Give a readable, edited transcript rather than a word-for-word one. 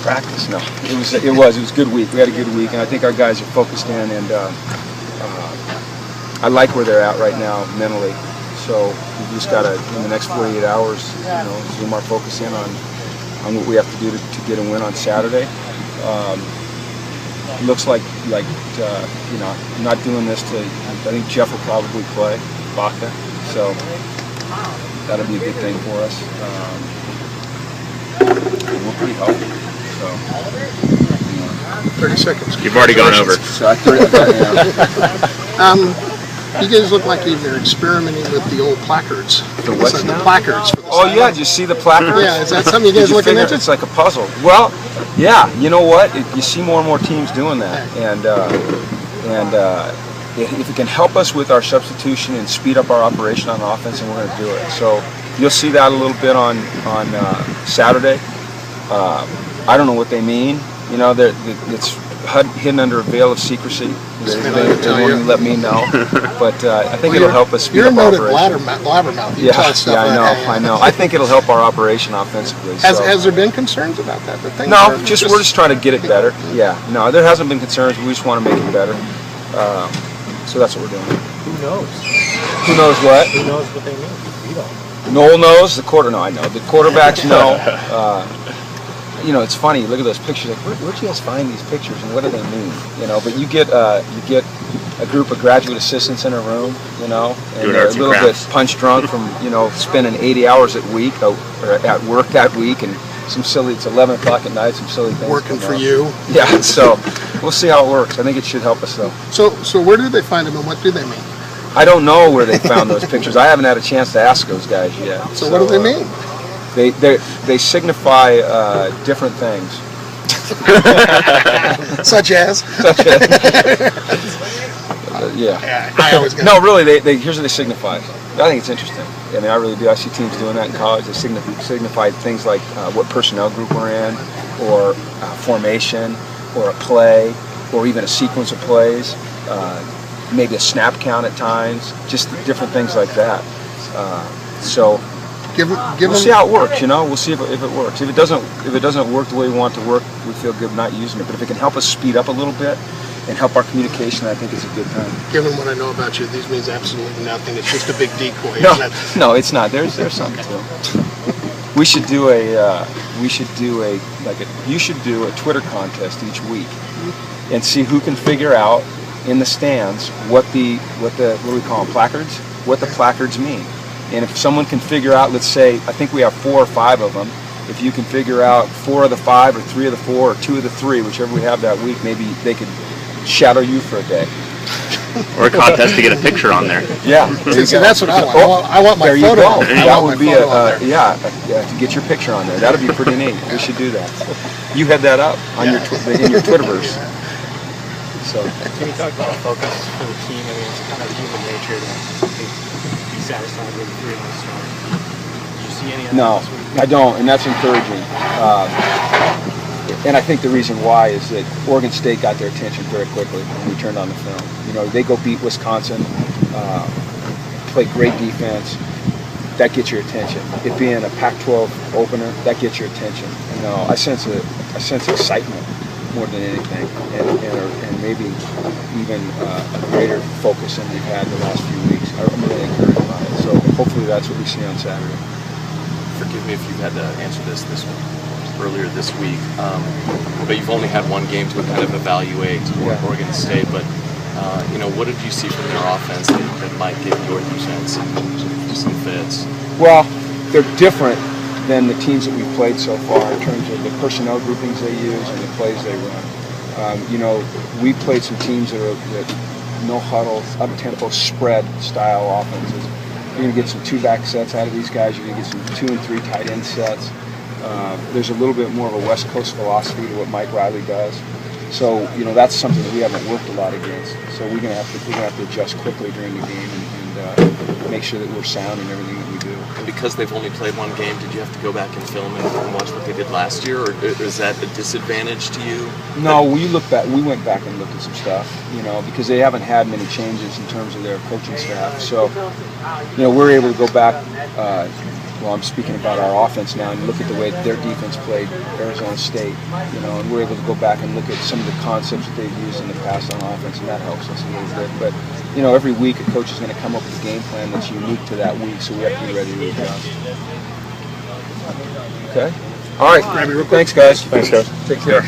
Practice? No, it was a good week. We had a good week, and I think our guys are focused in, and I like where they're at right now mentally. So we just got to, in the next 48 hours, zoom our focus in on what we have to do to get a win on Saturday. Looks like I'm not doing this to. I think Jeff will probably play Baca, so that'll be a good thing for us. We're pretty healthy. So, 30 seconds. You've already gone over. So you guys look like you're experimenting with the old placards. The what's now? The placards. For the yeah, did you see the placards? Yeah, is that something you guys looking into? It's like a puzzle. Well, yeah, you know what? You see more and more teams doing that, and if it can help us with our substitution and speed up our operation on offense, and we're going to do it. So you'll see that a little bit on Saturday. I don't know what they mean. It's hidden under a veil of secrecy. They won't even let me know. But I think it'll help us speed up our operation. You're a noted blabbermouth. I know. I think it'll help our operation offensively. Has there been concerns about that? No, we're just trying to get it better. Yeah, no, there hasn't been concerns. We just want to make it better. So that's what we're doing. Who knows? Who knows what? Who knows what they mean? We don't. Noel knows. No, I know. The quarterbacks know. It's funny. Look at those pictures. Like, where'd you guys find these pictures, and what do they mean? But you get a group of graduate assistants in a room, and they're a little bit punch drunk from spending 80 hours at work that week, and it's 11 o'clock at night. Some silly things working for you. Yeah. So we'll see how it works. I think it should help us though. So where do they find them, and what do they mean? I don't know where they found those pictures. I haven't had a chance to ask those guys yet. So what do they mean? They signify different things. Such as? Yeah. I always get No, really, here's what they signify. I think it's interesting. I mean, I really do. I see teams doing that in college. They signify things like what personnel group we're in, or formation, or a play, or even a sequence of plays, maybe a snap count at times, just different things like that. So we'll see how it works. We'll see if it works. If it doesn't work the way we want it to work, we feel good not using it. But if it can help us speed up a little bit and help our communication, I think it's a good time. Given what I know about you, these means absolutely nothing. It's just a big decoy. No, it's not. There's something to it. You should do a Twitter contest each week and see who can figure out in the stands what do we call them, placards? What the placards mean. And if someone can figure out, let's say, I think we have 4 or 5 of them. If you can figure out 4 of the 5 or 3 of the 4 or 2 of the 3, whichever we have that week, maybe they could shadow you for a day. Or a contest to get a picture on there. Yeah. See, that's what I want. I want my photo on there. That would be to get your picture on there. That'd be pretty neat. We should do that. You had that up on your Twitterverse. So. Can you talk about focus for the team? I mean, it's kind of human nature to be satisfied with 3-1 start. Did you see any of that? No, I don't, and that's encouraging. And I think the reason why is that Oregon State got their attention very quickly when we turned on the film. They go beat Wisconsin, play great defense. That gets your attention. It being a Pac-12 opener, that gets your attention. I sense excitement more than anything, and maybe even a greater focus than we've had the last few weeks. I'm really encouraged by it. So hopefully that's what we see on Saturday. Forgive me if you've had to answer this earlier this week, but you've only had one game to kind of evaluate Oregon State. But what did you see from their offense that might give your 2 cents some fits? Well, they're different than the teams that we've played so far in terms of the personnel groupings they use and the plays they run. We've played some teams that no huddle, up-tempo spread style offenses. You're going to get some 2-back sets out of these guys. You're going to get some 2 and 3 tight end sets. There's a little bit more of a West Coast philosophy to what Mike Riley does. So that's something that we haven't worked a lot against. So we're going to have to adjust quickly during the game and make sure that we're sound in everything that we do. And because they've only played one game, did you have to go back and film and watch what they did last year, or is that a disadvantage to you? No, we went back and looked at some stuff, because they haven't had many changes in terms of their coaching staff. So, we're able to go back well, I'm speaking about our offense now, and look at the way their defense played Arizona State, you know, and we're able to go back and look at some of the concepts that they've used in the past on offense, and that helps us a little bit. But, you know, every week a coach is going to come up with a game plan that's unique to that week, so we have to be ready to adjust. Okay? All right. Thanks, guys. Thanks, guys. Take care.